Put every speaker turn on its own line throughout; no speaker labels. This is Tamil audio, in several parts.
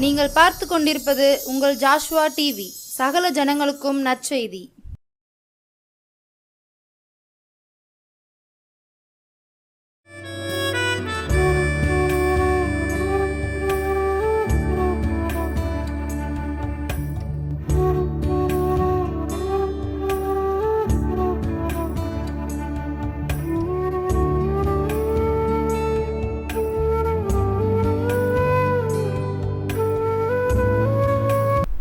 நீங்கள் பார்த்து கொண்டிருப்பது உங்கள் ஜாஷ்வா டிவி. சகல ஜனங்களுக்கும் நற்செய்தி.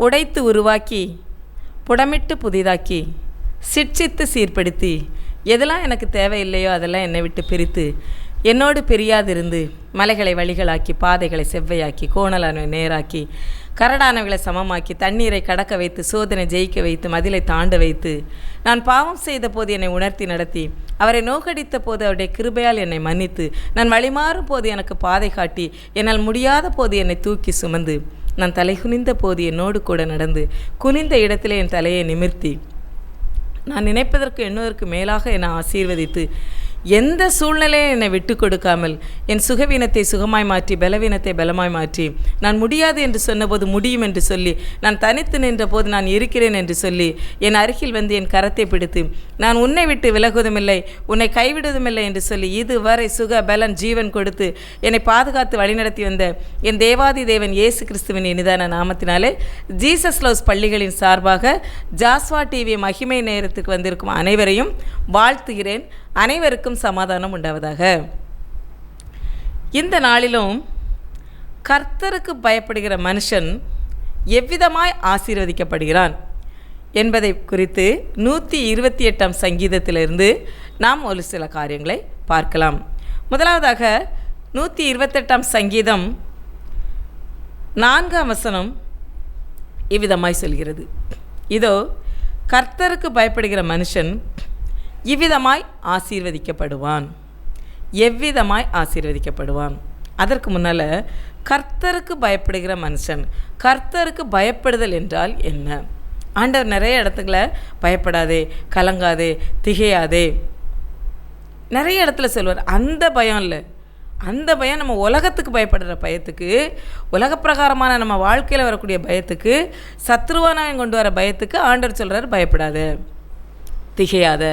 உடைத்து உருவாக்கி புடமிட்டு புதிதாக்கி சிற்சித்து சீர்படுத்தி எதெல்லாம் எனக்கு தேவையில்லையோ அதெல்லாம் என்னை விட்டு பிரித்து என்னோடு பிரியாதிருந்து மலைகளை வழிகளாக்கி பாதைகளை செவ்வையாக்கி கோணலான நேராக்கி கரடானவர்களை சமமாக்கி தண்ணீரை கடக்க வைத்து சோதனை ஜெயிக்க வைத்து மதிலை தாண்ட வைத்து நான் பாவம் செய்த போது என்னை உணர்த்தி நடத்தி அவரை நோக்கடித்த போது அவருடைய கிருபையால் என்னை மன்னித்து நான் வழிமாறும் போது எனக்கு பாதை காட்டி என்னால் முடியாத போது என்னை தூக்கி சுமந்து நான் தலை குனிந்த போது என்னோடு கூட நடந்து குனிந்த இடத்திலே என் தலையை நிமிர்த்தி நான் நினைப்பதற்கு எண்ணுவதற்கு மேலாக என்னை ஆசீர்வதித்து எந்த சூழ்நிலையை என்னை விட்டு கொடுக்காமல் என் சுகவீனத்தை சுகமாய் மாற்றி பலவீனத்தை பலமாய் மாற்றி நான் முடியாது என்று சொன்னபோது முடியும் என்று சொல்லி நான் தனித்து நின்ற போது நான் இருக்கிறேன் என்று சொல்லி என் அருகில் வந்து என் கரத்தை பிடித்து நான் உன்னை விட்டு விலகுவதுமில்லை உன்னை கைவிடுவதுமில்லை என்று சொல்லி இதுவரை சுக பலன் ஜீவன் கொடுத்து என்னை பாதுகாத்து வழிநடத்தி வந்த என் தேவாதி தேவன் இயேசு கிறிஸ்துவின் இனிதான நாமத்தினாலே ஜீசஸ் லவ்ஸ் பள்ளிகளின் சார்பாக ஜாஸ்வா டிவி மகிமை நேரத்துக்கு வந்திருக்கும் அனைவரையும் வாழ்த்துகிறேன். அனைவருக்கும் சமாதானம் உண்டாவதாக. இந்த நாளிலும் கர்த்தருக்கு பயப்படுகிற மனுஷன் எவ்விதமாய் ஆசீர்வதிக்கப்படுகிறான் என்பதை குறித்து 128ஆம் சங்கீதத்திலிருந்து நாம் ஒரு சில காரியங்களை பார்க்கலாம். முதலாவதாக 128ஆம் சங்கீதம் 4ஆம் வசனம் இவ்விதமாய் சொல்கிறது. இதோ கர்த்தருக்கு பயப்படுகிற மனுஷன் இவ்விதமாய் ஆசீர்வதிக்கப்படுவான். எவ்விதமாய் ஆசீர்வதிக்கப்படுவான். அதற்கு முன்னால் கர்த்தருக்கு பயப்படுகிற மனுஷன், கர்த்தருக்கு பயப்படுதல் என்றால் என்ன? ஆண்டவர் நிறைய இடத்துல பயப்படாதே, கலங்காதே, திகையாதே நிறைய இடத்துல சொல்வார். அந்த பயம் இல்லை, அந்த பயம் நம்ம உலகத்துக்கு பயப்படுற பயத்துக்கு, உலக பிரகாரமான நம்ம வாழ்க்கையில் வரக்கூடிய பயத்துக்கு, சத்ருவானவன் கொண்டு வர பயத்துக்கு ஆண்டவர் சொல்கிறார் பயப்படாத, திகையாத,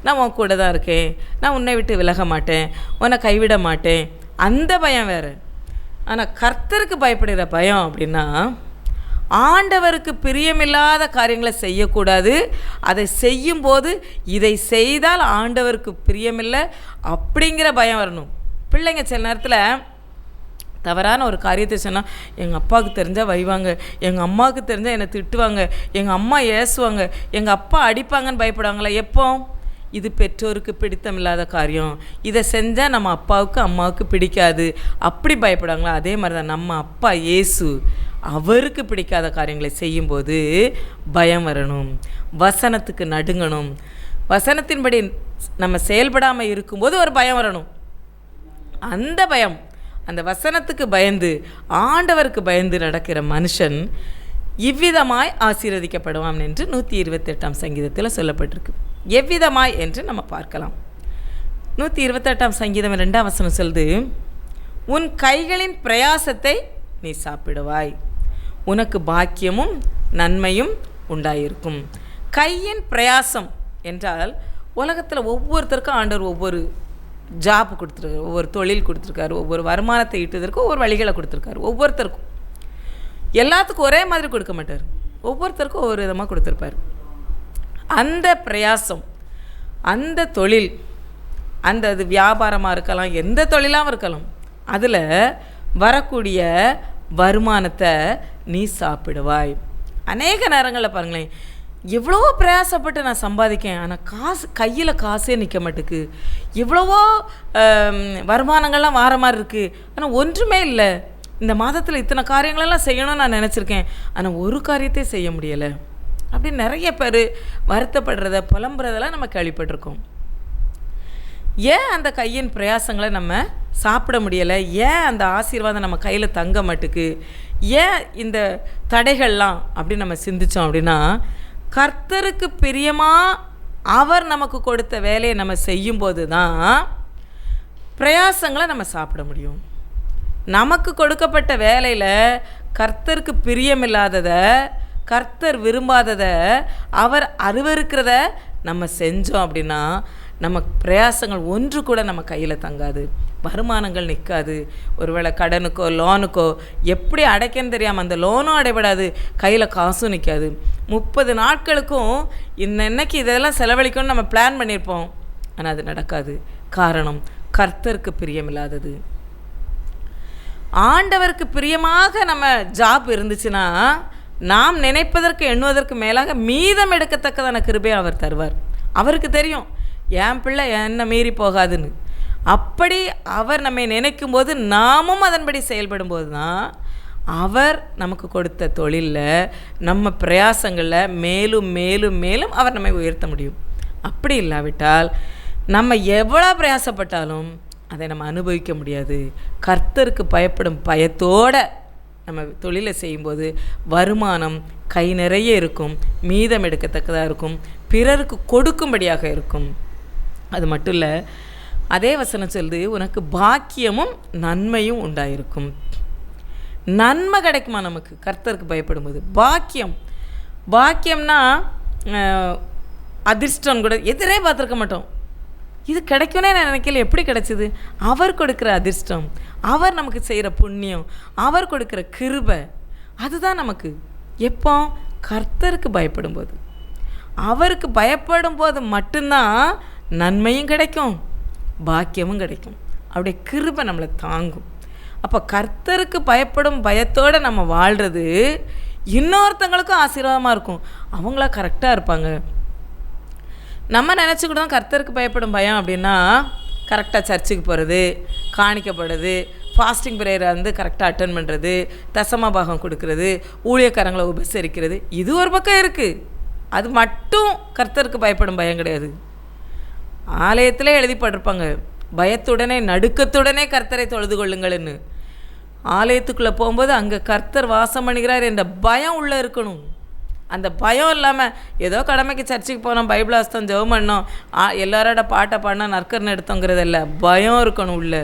நான் உன் கூட தான் இருக்கேன், நான் உன்னை விட்டு விலக மாட்டேன், உன்னை கைவிட மாட்டேன். அந்த பயம் வேறு. ஆனால் கர்த்தருக்கு பயப்படுகிற பயம் அப்படின்னா ஆண்டவருக்கு பிரியமில்லாத காரியங்களை செய்யக்கூடாது. அதை செய்யும்போது இதை செய்தால் ஆண்டவருக்கு பிரியமில்லை அப்படிங்கிற பயம் வரணும். பிள்ளைங்க சில நேரத்தில் தவறான ஒரு காரியத்தை சொன்னால் எங்கள் அப்பாவுக்கு தெரிஞ்சால் வைவாங்க, எங்கள் அம்மாவுக்கு தெரிஞ்சால் என்னை திட்டுவாங்க, எங்கள் அம்மா ஏசுவாங்க, எங்கள் அப்பா அடிப்பாங்கன்னு பயப்படுவாங்களே. எப்போ? இது பெற்றோருக்கு பிடித்தமில்லாத காரியம், இதை செஞ்சால் நம்ம அப்பாவுக்கு அம்மாவுக்கு பிடிக்காது, அப்படி பயப்படுவாங்களா? அதே மாதிரி தான் நம்ம அப்பா இயேசு அவருக்கு பிடிக்காத காரியங்களை செய்யும்போது பயம் வரணும், வசனத்துக்கு நடுங்கணும். வசனத்தின்படி நம்ம செயல்படாமல் இருக்கும்போது ஒரு பயம் வரணும். அந்த பயம், அந்த வசனத்துக்கு பயந்து ஆண்டவருக்கு பயந்து நடக்கிற மனுஷன் இவ்விதமாய் ஆசீர்வதிக்கப்படுவான் என்று 128ஆம் சங்கீதத்தில் சொல்லப்பட்டிருக்கு. எவ்விதமாய் என்று நம்ம பார்க்கலாம். 128ஆம் சங்கீதம் 2ஆம் வசனம் சொல்லுது, உன் கைகளின் பிரயாசத்தை நீ சாப்பிடுவாய், உனக்கு பாக்கியமும் நன்மையும் உண்டாயிருக்கும். கையின் பிரயாசம் என்றால் உலகத்தில் ஒவ்வொருத்தருக்கும் ஆண்டவர் ஒவ்வொரு ஜாப் கொடுத்துருக்காரு, ஒவ்வொரு தொழில் கொடுத்துருக்காரு, ஒவ்வொரு வருமானத்தை ஈட்டுவதற்கு ஒவ்வொரு வழிகளை கொடுத்துருக்காரு. ஒவ்வொருத்தருக்கும் எல்லாத்துக்கும் ஒரே மாதிரி கொடுக்க மாட்டார், ஒவ்வொருத்தருக்கும் ஒவ்வொரு விதமாக கொடுத்துருப்பார். அந்த பிரயாசம், அந்த தொழில், அந்த அது வியாபாரமாக இருக்கலாம், எந்த தொழிலாகவும் இருக்கலாம், அதில் வரக்கூடிய வருமானத்தை நீ சாப்பிடுவாய். அநேக நேரங்களில் பாருங்களேன், எவ்வளவோ பிரயாசப்பட்டு நான் சம்பாதிக்கேன், ஆனால் காசு கையில் காசே நிற்க மாட்டேக்கு, எவ்வளவோ வருமானங்கள்லாம் வார மாதிரி இருக்குது, ஆனால் ஒன்றுமே இல்லை. இந்த மாதத்தில் இத்தனை காரியங்களெல்லாம் செய்யணும்னு நான் நினச்சிருக்கேன், ஆனால் ஒரு காரியத்தையும் செய்ய முடியலை. அப்படி நிறைய பேர் வருத்தப்படுறத புலம்புறதெல்லாம் நம்ம கேள்விப்பட்டிருக்கோம். ஏன் அந்த கையின் பிரயாசங்களை நம்ம சாப்பிட முடியலை? ஏன் அந்த ஆசீர்வாதம் நம்ம கையில் தங்க மாட்டுக்கு? ஏன் இந்த தடைகள்லாம் அப்படின்னு நம்ம சிந்தித்தோம் அப்படின்னா, கர்த்தருக்கு பிரியமாக அவர் நமக்கு கொடுத்த வேலையை நம்ம செய்யும்போது தான் பிரயாசங்களை நம்ம சாப்பிட முடியும். நமக்கு கொடுக்கப்பட்ட வேலையில் கர்த்தருக்கு பிரியமில்லாததை, கர்த்தர் விரும்பாததை, அவர் அருவருக்கிறத நம்ம செஞ்சோம் அப்படின்னா நம்ம பிரயாசங்கள் ஒன்று கூட நம்ம கையில் தங்காது, வருமானங்கள் நிற்காது. ஒருவேளை கடனுக்கோ லோனுக்கோ எப்படி அடைக்கன்னு தெரியாமல் அந்த லோனும் அடைபடாது, கையில் காசும் நிற்காது. 30 நாட்களுக்கும் இன்னைக்கு இதெல்லாம் செலவழிக்கணும்னு நம்ம பிளான் பண்ணியிருப்போம், ஆனால் அது நடக்காது. காரணம் கர்த்தருக்கு பிரியமில்லாதது. ஆண்டவருக்கு பிரியமாக நம்ம ஜாப் இருந்துச்சுன்னா நாம் நினைப்பதற்கு எண்ணுவதற்கு மேலாக மீதம் எடுக்கத்தக்கதான கிருபையை அவர் தருவார். அவருக்கு தெரியும் என் பிள்ளை என்னை மீறி போகாதுன்னு. அப்படி அவர் நம்மை நினைக்கும் போது நாமும் அதன்படி செயல்படும் போது தான் அவர் நமக்கு கொடுத்த தொழிலில் நம்ம பிரயாசங்களில் மேலும் மேலும் மேலும் அவர் நம்மை உயர்த்த முடியும். அப்படி இல்லாவிட்டால் நம்ம எவ்வளோ பிரயாசப்பட்டாலும் அதை நம்ம அனுபவிக்க முடியாது. கர்த்தருக்கு பயப்படும் பயத்தோடு நம்ம தொழிலை செய்யும்போது வருமானம் கை நிறைய இருக்கும், மீதம் எடுக்கத்தக்கதாக இருக்கும், பிறருக்கு கொடுக்கும்படியாக இருக்கும். அது மட்டும் இல்லை, அதே வசனம் சொல்லுது, உனக்கு பாக்கியமும் நன்மையும் உண்டாயிருக்கும். நன்மை கிடைக்குமா நமக்கு கர்த்தருக்கு பயப்படும்போது? பாக்கியம்னா அதிர்ஷ்டம் கூட எதிரே பார்த்துருக்க மாட்டோம். இது கிடைக்கும்னே நான் நினைக்கல. எப்படி கிடைச்சிது? அவர் கொடுக்குற அதிர்ஷ்டம், அவர் நமக்கு செய்கிற புண்ணியம், அவர் கொடுக்குற கிருபை, அதுதான் நமக்கு. எப்போ? கர்த்தருக்கு பயப்படும்போது. அவருக்கு பயப்படும் போது மட்டும்தான் நன்மையும் கிடைக்கும், பாக்கியமும் கிடைக்கும். அப்படியே கிருபை நம்மளை தாங்கும். அப்போ கர்த்தருக்கு பயப்படும் பயத்தோடு நம்ம வாழ்கிறது இன்னொருத்தங்களுக்கும் ஆசீர்வாதமாக இருக்கும். அவங்களா கரெக்டாக இருப்பாங்க. நம்ம நினச்சிக்கிட்டு தான் கர்த்தருக்கு பயப்படும் பயம் அப்படின்னா கரெக்டாக சர்ச்சுக்கு போகிறது, காணிக்கப்படுறது, ஃபாஸ்டிங் ப்ரேயரை கரெக்டாக அட்டன் பண்ணுறது, தசம பாகம் கொடுக்கறது, ஊழியக்காரங்களை உபசரிக்கிறது, இது ஒரு பக்கம் இருக்குது. அது மட்டும் கர்த்தருக்கு பயப்படும் பயம் கிடையாது. ஆலயத்திலே எழுதிப்பட்டிருப்பாங்க, பயத்துடனே நடுக்கத்துடனே கர்த்தரை தொழுது கொள்ளுங்கள்னு. ஆலயத்துக்குள்ளே போகும்போது அங்கே கர்த்தர் வாசம் பண்ணுகிறார் என்ற பயம் உள்ளே இருக்கணும். அந்த பயம் இல்லாமல் ஏதோ கடமைக்கு சர்ச்சுக்கு போனோம், பைபிள் வாசித்தோம், ஜெபம் பண்ணோம், எல்லாரோட பாட்டை பாடினா நற்கர்னு எடுத்தோங்கிறதில்ல. பயம் இருக்கணும் உள்ள.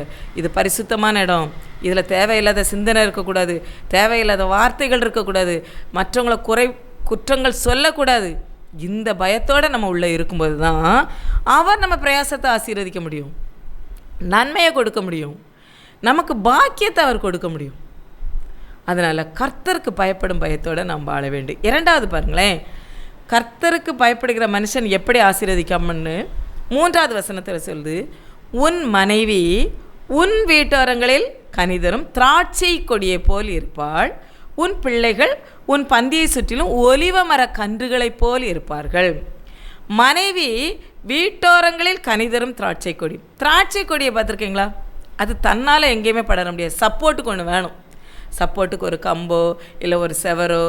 இது பரிசுத்தமான இடம், இதில் தேவையில்லாத சிந்தனை இருக்கக்கூடாது, தேவையில்லாத வார்த்தைகள் இருக்கக்கூடாது, மற்றவங்களை குற்றங்கள் சொல்லக்கூடாது. இந்த பயத்தோடு நம்ம உள்ளே இருக்கும்போது தான் அவர் நம்ம பிரயாசத்தை ஆசீர்வதிக்க முடியும், நன்மையை கொடுக்க முடியும், நமக்கு பாக்கியத்தை அவர் கொடுக்க முடியும். அதனால் கர்த்தருக்கு பயப்படும் பயத்தோடு நாம் வாழ வேண்டும். இரண்டாவது பாருங்களேன், கர்த்தருக்கு பயப்படுகிற மனுஷன் எப்படி ஆசீர்வதிக்காமன்னு 3வது வசனத்தில் சொல்லுது, உன் மனைவி உன் வீட்டோரங்களில் கனிதரும் திராட்சை கொடியை போல் இருப்பாள், உன் பிள்ளைகள் உன் பந்தியை சுற்றிலும் ஒலிவ மர கன்றுகளைப் போல் இருப்பார்கள். மனைவி வீட்டோரங்களில் கனிதரும் திராட்சை கொடி. திராட்சை கொடியை பார்த்துருக்கீங்களா? அது தன்னால் எங்கேயுமே படர முடியாது, சப்போர்ட்டுக்கு ஒன்று வேணும். சப்போர்ட்டுக்கு ஒரு கம்போ இல்லை ஒரு செவரோ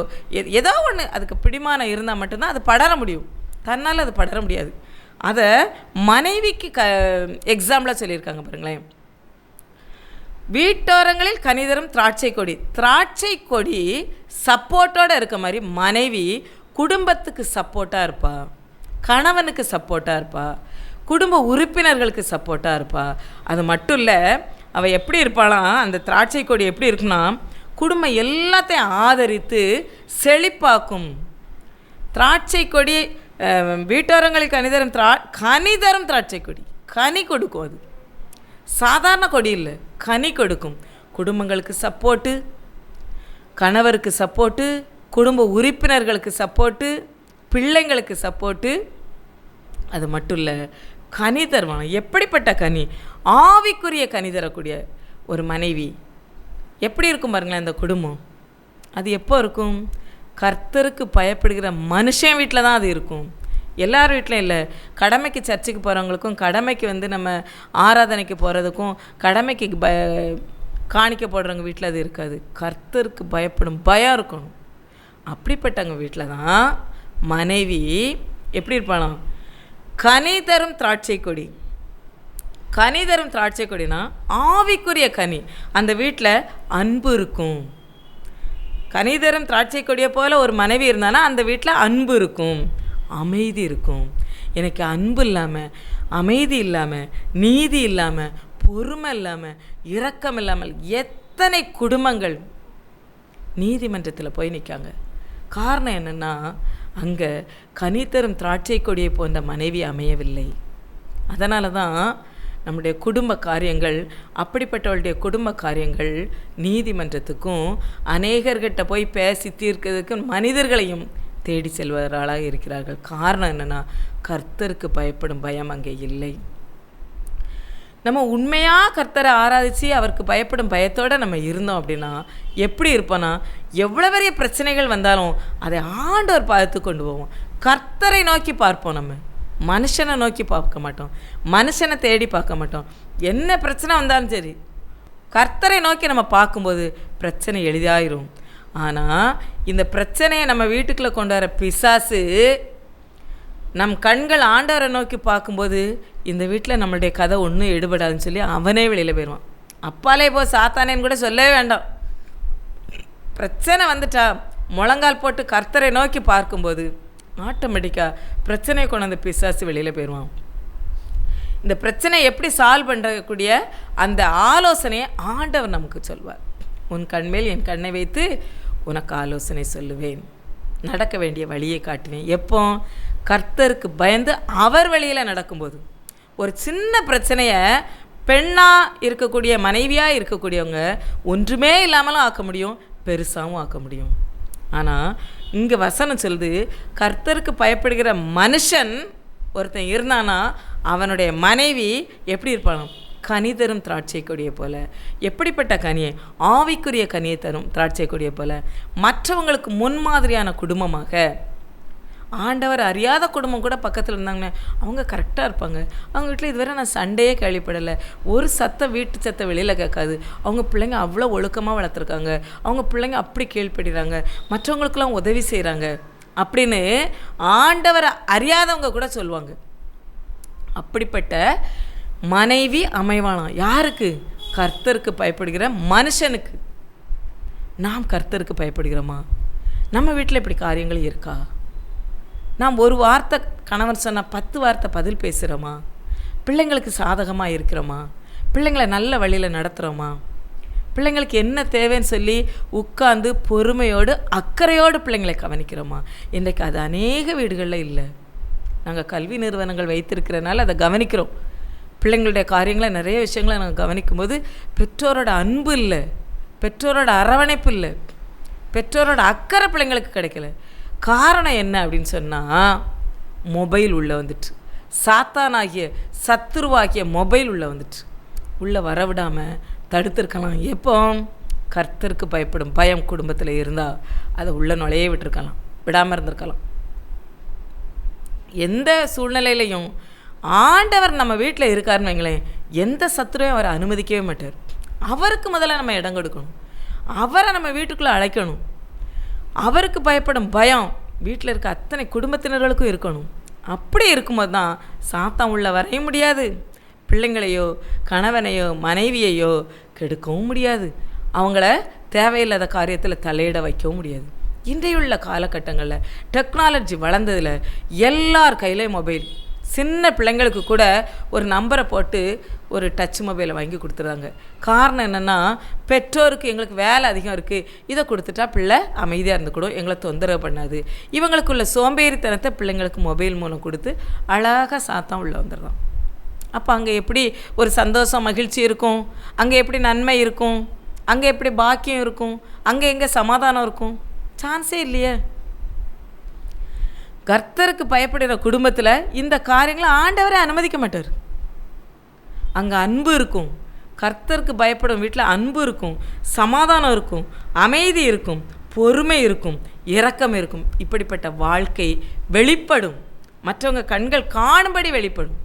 ஏதோ ஒன்று அதுக்கு பிடிமானம் இருந்தால் மட்டும்தான் அது படர முடியும், தன்னால் அது படர முடியாது. அதை மனைவிக்கு எக்ஸாம்பிளாக சொல்லியிருக்காங்க பாருங்களேன். வீட்டோரங்களில் கனிதரும் திராட்சை கொடி. திராட்சை கொடி சப்போர்ட்டோடு இருக்க மாதிரி மனைவி குடும்பத்துக்கு சப்போர்ட்டாக இருப்பா, கணவனுக்கு சப்போர்ட்டாக இருப்பா, குடும்ப உறுப்பினர்களுக்கு சப்போர்ட்டாக இருப்பா. அது மட்டும் இல்லை, அவள் எப்படி இருப்பாளாம், அந்த திராட்சை கொடி எப்படி இருக்குன்னா குடும்பம் எல்லாத்தையும் ஆதரித்து செழிப்பாக்கும். திராட்சை கொடி வீட்டோரங்களில் கனிதரும் திராட்சை கொடி, கனி கொடுக்கும். அது சாதாரண கொடி இல்லை, கனி கொடுக்கும். குடும்பங்களுக்கு சப்போர்ட்டு, கணவருக்கு சப்போர்ட்டு, குடும்ப உறுப்பினர்களுக்கு சப்போர்ட்டு, பிள்ளைங்களுக்கு சப்போர்ட்டு. அது மட்டும் இல்லை, கனி தருவாங்க. எப்படிப்பட்ட கனி? ஆவிக்குரிய கனி தரக்கூடிய ஒரு மனைவி எப்படி இருக்கும் பாருங்களேன் அந்த குடும்பம். அது எப்போ இருக்கும்? கர்த்தருக்கு பயப்படுகிற மனுஷன் வீட்டில் தான் அது இருக்கும். எல்லார் வீட்டிலையும் இல்லை. கடமைக்கு சர்ச்சுக்கு போகிறவங்களுக்கும், கடமைக்கு நம்ம ஆராதனைக்கு போகிறதுக்கும், கடமைக்கு காணிக்க போடுறவங்க வீட்டில் அது இருக்காது. கர்த்தருக்கு பயப்படும் பயம் இருக்கணும். அப்படிப்பட்டவங்க வீட்டில் தான் மனைவி எப்படி இருப்பானா, கனி தரும் திராட்சை கொடி. கனி தரும் திராட்சை கொடினா ஆவிக்குரிய கனி. அந்த வீட்டில் அன்பு இருக்கும். கனி தரும் திராட்சை கொடியை போல் ஒரு மனைவி இருந்தானா அந்த வீட்டில் அன்பு இருக்கும், அமைதி இருக்கும். எனக்கு அன்பு இல்லாமல், அமைதி இல்லாமல், நீதி இல்லாமல், பொறுமை இல்லாமல், இரக்கம் இல்லாமல் எத்தனை குடும்பங்கள் நீதிமன்றத்தில் போய் நிற்காங்க. காரணம் என்னென்னா, அங்கே கனிதரும் திராட்சை கொடியை போன்ற மனைவி அமையவில்லை. அதனால தான் நம்முடைய குடும்ப காரியங்கள், அப்படிப்பட்டவளுடைய குடும்ப காரியங்கள் நீதிமன்றத்துக்கும் அநேகர்கிட்ட போய் பேசி தீர்க்கிறதுக்கு மனிதர்களையும் தேடி செல்வர்களாக இருக்கிறார்கள். காரணம் என்னென்னா, கர்த்தருக்கு பயப்படும் பயம் அங்கே இல்லை. நம்ம உண்மையாக கர்த்தரை ஆராதித்து அவருக்கு பயப்படும் பயத்தோடு நம்ம இருந்தோம் அப்படின்னா எப்படி இருப்போன்னா, எவ்வளோ பெரிய பிரச்சனைகள் வந்தாலும் அதை ஆண்டவர் பார்த்து கொண்டு போவோம். கர்த்தரை நோக்கி பார்ப்போம். நம்ம மனுஷனை நோக்கி பார்க்க மாட்டோம், மனுஷனை தேடி பார்க்க மாட்டோம். என்ன பிரச்சனை வந்தாலும் சரி, கர்த்தரை நோக்கி நம்ம பார்க்கும்போது பிரச்சனை எளிதாயிரும். ஆனால் இந்த பிரச்சனையை நம்ம வீட்டுக்குள்ளே கொண்டு வர பிசாசு நம் கண்கள் ஆண்டவரை நோக்கி பார்க்கும்போது இந்த வீட்டில் நம்மளுடைய கதை ஒன்றும் எடுபடாதுன்னு சொல்லி அவனே வெளியில் போயிடுவான். அப்பாலே போ சாத்தானேன்னு கூட சொல்லவே வேண்டாம். பிரச்சனை வந்துட்டா முழங்கால் போட்டு கர்த்தரை நோக்கி பார்க்கும்போது ஆட்டோமேட்டிக்காக பிரச்சனையை கொண்டு வந்து பிசாசு வெளியில் போயிடுவான். இந்த பிரச்சனையை எப்படி சால்வ் பண்ணுறக்கூடிய அந்த ஆலோசனையை ஆண்டவர் நமக்கு சொல்வார். உன் கண்மேல் என் கண்ணை வைத்து உனக்கு ஆலோசனை சொல்லுவேன், நடக்க வேண்டிய வழியை காட்டுவேன். எப்போ? கர்த்தருக்கு பயந்து அவர் வழியில் நடக்கும்போது. ஒரு சின்ன பிரச்சனையை பெண்ணாக இருக்கக்கூடிய, மனைவியாக இருக்கக்கூடியவங்க ஒன்றுமே இல்லாமலும் ஆக்க முடியும், பெருசாகவும் ஆக்க முடியும். ஆனால் இங்கே வசனம் சொல்லுது, கர்த்தருக்கு பயப்படுகிற மனுஷன் ஒருத்தன் இருந்தானா அவனுடைய மனைவி எப்படி இருப்பானோ, கனி தரும் திராட்சை கொடியை போல். எப்படிப்பட்ட கனியை? ஆவிக்குரிய கனியை தரும் திராட்சை கொடியை போல். மற்றவங்களுக்கு முன்மாதிரியான குடும்பமாக. ஆண்டவர் அறியாத குடும்பம் கூட பக்கத்தில் இருந்தாங்கன்னா அவங்க கரெக்டாக இருப்பாங்க. அவங்க வீட்டில் இதுவரை நான் சண்டையே கேள்விப்படலை, ஒரு சத்தம் வீட்டு சத்தம் வெளியில் கேட்காது, அவங்க பிள்ளைங்க அவ்வளோ ஒழுக்கமாக வளர்த்துருக்காங்க, அவங்க பிள்ளைங்க அப்படி கேள்விப்படுறாங்க, மற்றவங்களுக்கெல்லாம் உதவி செய்கிறாங்க அப்படின்னு ஆண்டவரை அறியாதவங்க கூட சொல்லுவாங்க. அப்படிப்பட்ட மனைவி அமைவானாம். யாருக்கு? கர்த்தருக்கு பயப்படுகிற மனுஷனுக்கு. நாம் கர்த்தருக்கு பயப்படுகிறோமா? நம்ம வீட்டில் இப்படி காரியங்கள் இருக்கா? நாம் ஒரு வார்த்தை கணவன் சொன்னால் 10 வார்த்தை பதில் பேசுகிறோமா? பிள்ளைங்களுக்கு சாதகமாக இருக்கிறோமா? பிள்ளைங்களை நல்ல வழியில் நடத்துகிறோமா? பிள்ளைங்களுக்கு என்ன தேவைன்னு சொல்லி உட்கார்ந்து பொறுமையோடு அக்கறையோடு பிள்ளைங்களை கவனிக்கிறோமா? இன்றைக்கு அது அநேக வீடுகளில் இல்லை. நாங்கள் கல்வி நிறுவனங்கள் வைத்திருக்கிறனால அதை கவனிக்கிறோம். பிள்ளைங்களுடைய காரியங்களை, நிறைய விஷயங்களை நாங்கள் கவனிக்கும்போது பெற்றோரோட அன்பு இல்லை, பெற்றோரோட அரவணைப்பு இல்லை, பெற்றோரோட அக்கறை பிள்ளைங்களுக்கு கிடைக்கல. காரணம் என்ன அப்படின்னு சொன்னால், மொபைல் உள்ளே வந்துட்டு, சாத்தானாகிய சத்துருவாகிய மொபைல் உள்ளே வந்துட்டு. உள்ளே வரவிடாமல் தடுத்துருக்கலாம். எப்போ? கர்த்தருக்கு பயப்படும் பயம் குடும்பத்தில் இருந்தால் அதை உள்ளே நுழைய விட்டுருக்கலாம், விடாமல் இருந்திருக்கலாம். எந்த சூழ்நிலையிலையும் ஆண்டவர் நம்ம வீட்டில் இருக்காருன்னு வைங்களேன், எந்த சத்துருவையும் அவரை அனுமதிக்கவே மாட்டார். அவருக்கு முதல்ல நம்ம இடம் கொடுக்கணும், அவரை நம்ம வீட்டுக்குள்ளே அழைக்கணும். அவருக்கு பயப்படும் பயம் வீட்டில் இருக்க அத்தனை குடும்பத்தினர்களுக்கும் இருக்கணும். அப்படி இருக்கும்போது தான் சாத்தான் உள்ள வரைய முடியாது, பிள்ளைங்களையோ கணவனையோ மனைவியையோ கெடுக்கவும் முடியாது, அவங்கள தேவையில்லாத காரியத்தில் தலையிட வைக்கவும் முடியாது. இன்றையுள்ள காலகட்டங்களில் டெக்னாலஜி வளர்ந்ததில் எல்லார் கையிலையும் மொபைல். சின்ன பிள்ளைங்களுக்கு கூட ஒரு நம்பரை போட்டு ஒரு டச் மொபைலை வாங்கி கொடுத்துறாங்க. காரணம் என்னென்னா, பெற்றோருக்கு எங்களுக்கு வேலை அதிகம் இருக்குது, இதை கொடுத்துட்டா பிள்ளை அமைதியாக இருந்துக்கூடும், எங்களை தொந்தரவு பண்ணாது. இவங்களுக்குள்ள சோம்பேறித்தனத்தை பிள்ளைங்களுக்கு மொபைல் மூலம் கொடுத்து அழகாக சாத்தான் உள்ளே வந்துடுறோம். அப்போ அங்கே எப்படி ஒரு சந்தோஷம் மகிழ்ச்சி இருக்கும்? அங்கே எப்படி நன்மை இருக்கும்? அங்கே எப்படி பாக்கியம் இருக்கும்? அங்கே எங்கே சமாதானம் இருக்கும்? சான்ஸே இல்லையே. கர்த்தருக்கு பயப்படுகிற குடும்பத்தில் இந்த காரியங்களை ஆண்டவரை அனுமதிக்க மாட்டார். அங்கே அன்பு இருக்கும். கர்த்தருக்கு பயப்படும் வீட்டில் அன்பு இருக்கும், சமாதானம் இருக்கும், அமைதி இருக்கும், பொறுமை இருக்கும், இரக்கம் இருக்கும். இப்படிப்பட்ட வாழ்க்கை வெளிப்படும், மற்றவங்க கண்கள் காணும்படி வெளிப்படும்.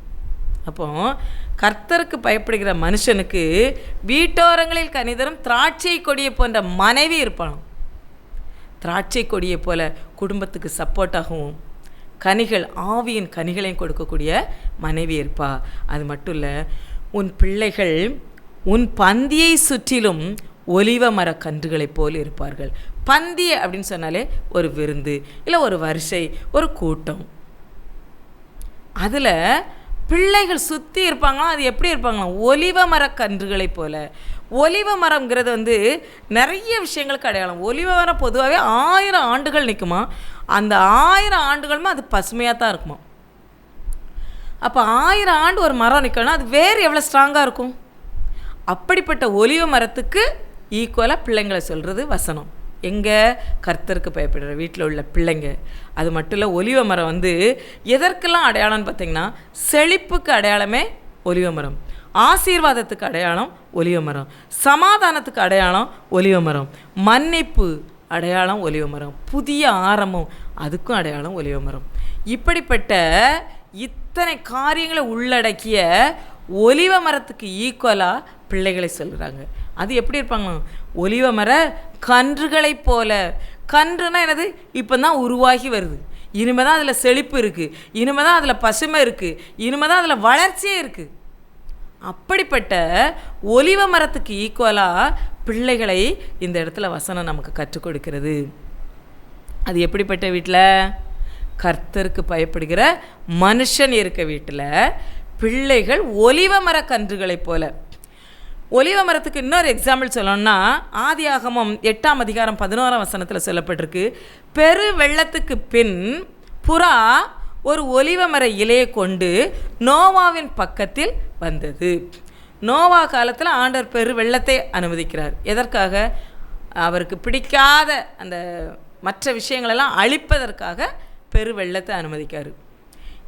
அப்போது கர்த்தருக்கு பயப்படுகிற மனுஷனுக்கு வீட்டோரங்களில் கனிதரும் திராட்சை கொடியை போன்ற மனைவி இருப்பான். திராட்சை கொடியை போல குடும்பத்துக்கு சப்போர்ட்டாகவும் கனிகள், ஆவியின் கனிகளையும் கொடுக்கக்கூடிய மனைவி இருப்பா. அது மட்டும் இல்லை, உன் பிள்ளைகள் உன் பந்தியை சுற்றிலும் ஒலிவ மர கன்றுகளைப் போல் இருப்பார்கள். பந்தி அப்படின்னு சொன்னாலே ஒரு விருந்து, இல்லை ஒரு வரிசை, ஒரு கூட்டம். அதில் பிள்ளைகள் சுற்றி இருப்பாங்களாம். அது எப்படி இருப்பாங்களாம்? ஒலிவ மர கன்றுகளைப் போல. ஒலிவ மரம்ங்கிறது நிறைய விஷயங்களுக்கு அடையாளம். ஒலிவ மரம் பொதுவாகவே 1000 ஆண்டுகள் நிற்குமா. அந்த 1000 ஆண்டுகளுமே அது பசுமையாக தான் இருக்குமா. அப்போ 1000 ஆண்டு ஒரு மரம் நிற்கணும்னா அது வேறு எவ்வளோ ஸ்ட்ராங்காக இருக்கும். அப்படிப்பட்ட ஒலிவ மரத்துக்கு ஈக்குவலாக பிள்ளைங்களை சொல்கிறது வசனம். எங்கே? கர்த்தருக்கு பயப்படுற வீட்டில் உள்ள பிள்ளைங்க. அது மட்டும் இல்லை, ஒலிவ மரம் எதற்கெல்லாம் அடையாளம்னு பார்த்திங்கன்னா, செழிப்புக்கு அடையாளமே ஒலிவ மரம், ஆசீர்வாதத்துக்கு அடையாளம் ஒலிவ மரம், சமாதானத்துக்கு அடையாளம் ஒலிவ மரம், மன்னிப்பு அடையாளம் ஒலிவ மரம், புதிய ஆரம்பம் அதுக்கும் அடையாளம் ஒலிவ மரம். இப்படிப்பட்ட இத்தனை காரியங்களை உள்ளடக்கிய ஒலிவ மரத்துக்கு ஈக்குவலாக பிள்ளைகளை சொல்கிறாங்க. அது எப்படி இருப்பாங்க? ஒலிவ மர கன்றுகளைப் போல. கன்றுனா என்னது? இப்போ தான் உருவாகி வருது. இனிமே தான் அதில் செழிப்பு இருக்குது, இனிமே தான் அதில் பசுமை இருக்குது, இனிமே தான் அதில் வளர்ச்சியே இருக்குது. அப்படிப்பட்ட ஒலிவ மரத்துக்கு ஈக்குவலாக பிள்ளைகளை இந்த இடத்துல வசனம் நமக்கு கற்றுக் கொடுக்கிறது. அது எப்படிப்பட்ட வீட்டில்? கர்த்தருக்கு பயப்படுகிற மனுஷன் இருக்க வீட்டில் பிள்ளைகள் ஒலிவ மர கன்றுகளைப் போல. ஒலிவ மரத்துக்கு இன்னொரு எக்ஸாம்பிள் சொல்லணும்னா, ஆதியாகமம் 8ஆம் அதிகாரம் 11ஆம் வசனத்தில் சொல்லப்பட்டிருக்கு, பெரு வெள்ளத்துக்கு பின் புறா ஒரு ஒலிவ மர இலையை கொண்டு நோவாவின் பக்கத்தில் வந்தது. நோவா காலத்தில் ஆண்டவர் பெரு வெள்ளத்தை அனுமதிக்கிறார். எதற்காக? அவருக்கு பிடிக்காத அந்த மற்ற விஷயங்களெல்லாம் அழிப்பதற்காக பெரு வெள்ளத்தை அனுமதிக்கார்.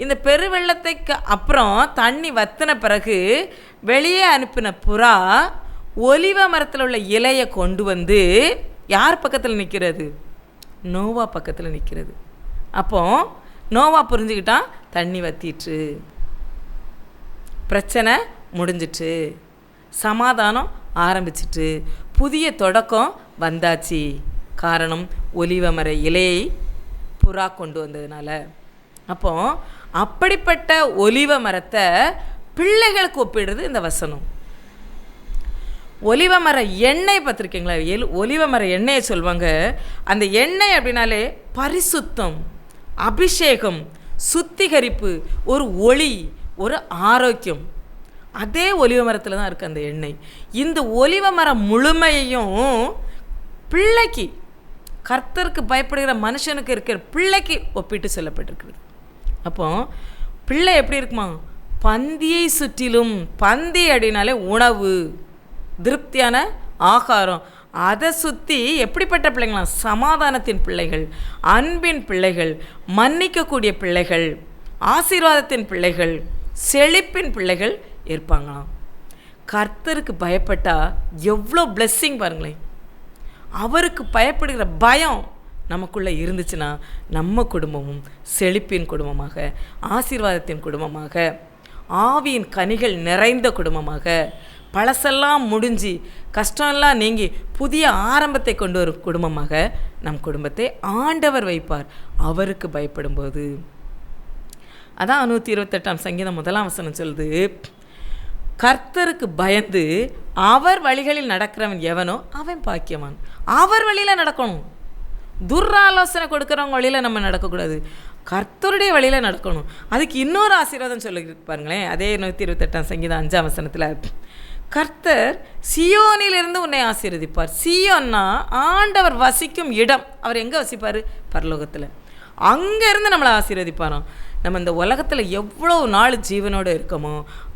இந்த பெரு வெள்ளத்துக்கு அப்புறம் தண்ணி வத்தின பிறகு வெளியே அனுப்பின புறா ஒலிவ மரத்தில் உள்ள இலையை கொண்டு யார் பக்கத்தில் நிற்கிறது? நோவா பக்கத்தில் நிற்கிறது. அப்போ நோவா புரிஞ்சுக்கிட்டான், தண்ணி வத்திட்டு, பிரச்சனை முடிஞ்சிட்டு, சமாதானம் ஆரம்பிச்சிட்டு, புதிய தொடக்கம் வந்தாச்சு. காரணம் ஒலிவ மர இலையை புறா கொண்டு வந்ததுனால. அப்போ அப்படிப்பட்ட ஒலிவ மரத்தை பிள்ளைகளுக்கு ஒப்பிடுறது இந்த வசனம். ஒலிவ மர எண்ணெய் பார்த்துருக்கீங்களா? ஒலிவ மர எண்ணெயை சொல்லுவாங்க. அந்த எண்ணெய் அப்படின்னாலே பரிசுத்தம், அபிஷேகம், சுத்திகரிப்பு, ஒரு ஒளி, ஒரு ஆரோக்கியம். அதே ஒலிவ மரத்தில் தான் இருக்குது அந்த எண்ணெய். இந்த ஒலிவ மரம் முழுமையையும் பிள்ளைக்கு, கர்த்தருக்கு பயப்படுகிற மனுஷனுக்கு இருக்கிற பிள்ளைக்கு ஒப்பிட்டு சொல்லப்பட்டிருக்கிறது. அப்போ பிள்ளை எப்படி இருக்குமா? பந்தியை சுற்றிலும், பந்தி அப்படின்னாலே உணவு, திருப்தியான ஆகாரம், அதை சுற்றி எப்படிப்பட்ட பிள்ளைங்களாம்? சமாதானத்தின் பிள்ளைகள், அன்பின் பிள்ளைகள், மன்னிக்கக்கூடிய பிள்ளைகள், ஆசீர்வாதத்தின் பிள்ளைகள், செழிப்பின் பிள்ளைகள் இருப்பாங்களாம். கர்த்தருக்கு பயப்பட்டால் எவ்வளோ பிளெஸ்ஸிங் பாருங்களேன். அவருக்கு பயப்படுகிற பயம் நமக்குள்ளே இருந்துச்சுன்னா நம்ம குடும்பமும் செழிப்பின் குடும்பமாக, ஆசீர்வாதத்தின் குடும்பமாக, ஆவியின் கனிகள் நிறைந்த குடும்பமாக, பழசெல்லாம் முடிஞ்சு கஷ்டமெல்லாம் நீங்கி புதிய ஆரம்பத்தை கொண்டு வரும் குடும்பமாக நம் குடும்பத்தை ஆண்டவர் வைப்பார் அவருக்கு பயப்படும்போது. அதான் 128ஆம் சங்கீதம் 1ஆம் வசனம் சொல்லுது, கர்த்தருக்கு பயந்து அவர் வழிகளில் நடக்கிறவன் எவனோ அவன் பாக்கியவான். அவர் வழியில் நடக்கணும். துராலோசனை கொடுக்குறவங்க வழியில் நம்ம நடக்கக்கூடாது, கர்த்தருடைய வழியில் நடக்கணும். அதுக்கு இன்னொரு ஆசீர்வாதம் சொல்லி பாருங்களேன். அதே 128ஆம் சங்கீதம் 5ஆம் வசனத்தில், கர்த்தர் சியோனிலிருந்து உன்னை ஆசீர்வதிப்பார். சியோன்னா ஆண்டவர் வசிக்கும் இடம். அவர் எங்கே வசிப்பார்? பரலோகத்தில். அங்கேருந்து நம்மளை ஆசீர்வதிப்பாராம். நம்ம இந்த உலகத்தில் எவ்வளோ நாள் ஜீவனோடு இருக்கமோ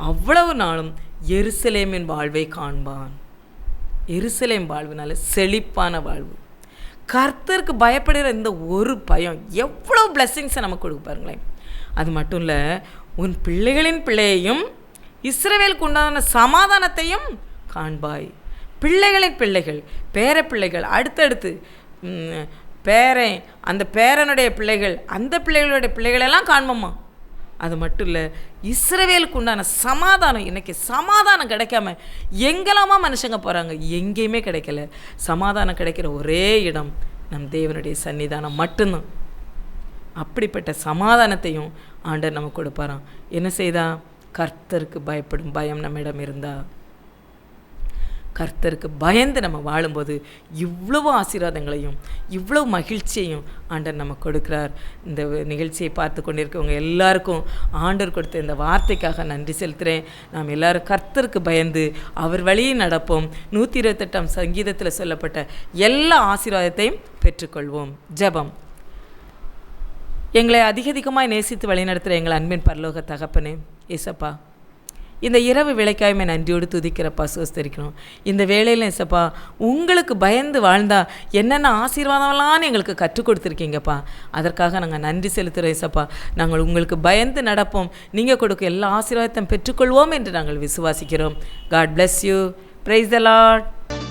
அவ்வளவு நாளும் எருசலேமின் வாழ்வை காண்பான். எருசலேம் வாழ்வுனால செழிப்பான வாழ்வு. கர்த்தருக்கு பயப்படுகிற இந்த ஒரு பயம் எவ்வளோ பிளெஸ்ஸிங்ஸை நமக்கு கொடுக்க பாருங்களேன். அது மட்டும் இல்லை, உன் பிள்ளைகளின் பிள்ளையையும் இஸ்ரவேலுக்கு உண்டான சமாதானத்தையும் காண்பாய். பிள்ளைகளின் பிள்ளைகள், பேர பிள்ளைகள், அடுத்தடுத்து பேரன், அந்த பேரனுடைய பிள்ளைகள், அந்த பிள்ளைகளுடைய பிள்ளைகளெல்லாம் காண்போம்மா. அது மட்டும் இல்லை, இஸ்ரவேலுக்கு உண்டான சமாதானம். இன்றைக்கி சமாதானம் கிடைக்காம எங்கெல்லாமா மனுஷங்க போகிறாங்க, எங்கேயுமே கிடைக்கல. சமாதானம் கிடைக்கிற ஒரே இடம் நம் தேவனுடைய சன்னிதானம் மட்டும்தான். அப்படிப்பட்ட சமாதானத்தையும் ஆண்டவர் நமக்கு கொடுப்பாராம். என்ன செய்தா? கர்த்தருக்கு பயப்படும் பயம் நம்மிடம் இருந்தா. கர்த்தருக்கு பயந்து நம்ம வாழும்போது இவ்வளவு ஆசீர்வாதங்களையும் இவ்வளவு மகிழ்ச்சியையும் ஆண்டவர் நமக்கு கொடுக்குறார். இந்த நிகழ்ச்சியை பார்த்து கொண்டிருக்கவங்க எல்லாருக்கும் ஆண்டவர் கொடுத்த இந்த வார்த்தைக்காக நன்றி செலுத்துகிறேன். நாம் எல்லாரும் கர்த்தருக்கு பயந்து அவர் வழியை நடப்போம். 128ஆம் சங்கீதத்தில் சொல்லப்பட்ட எல்லா ஆசீர்வாதத்தையும் பெற்றுக்கொள்வோம். ஜெபம். எங்களை அதிகமாய் நேசித்து வழிநடத்துகிற எங்கள் அன்பின் பரலோக தகப்பனே, ஏசப்பா, இந்த இரவு வேளைக்காயுமே நன்றியோடு துதிக்கிறப்பா, சுஸ்தரிக்கணும். இந்த வேளையில் ஏசப்பா, உங்களுக்கு பயந்து வாழ்ந்தா என்னென்ன ஆசீர்வாதம்லாம் எங்களுக்கு கற்றுக் கொடுத்துருக்கீங்கப்பா. அதற்காக நாங்கள் நன்றி செலுத்துகிறோம் ஏசப்பா. நாங்கள் உங்களுக்கு பயந்து நடப்போம். நீங்கள் கொடுக்க எல்லா ஆசீர்வாதத்தையும் பெற்றுக்கொள்வோம் என்று நாங்கள் விசுவாசிக்கிறோம். God bless you. Praise the Lord.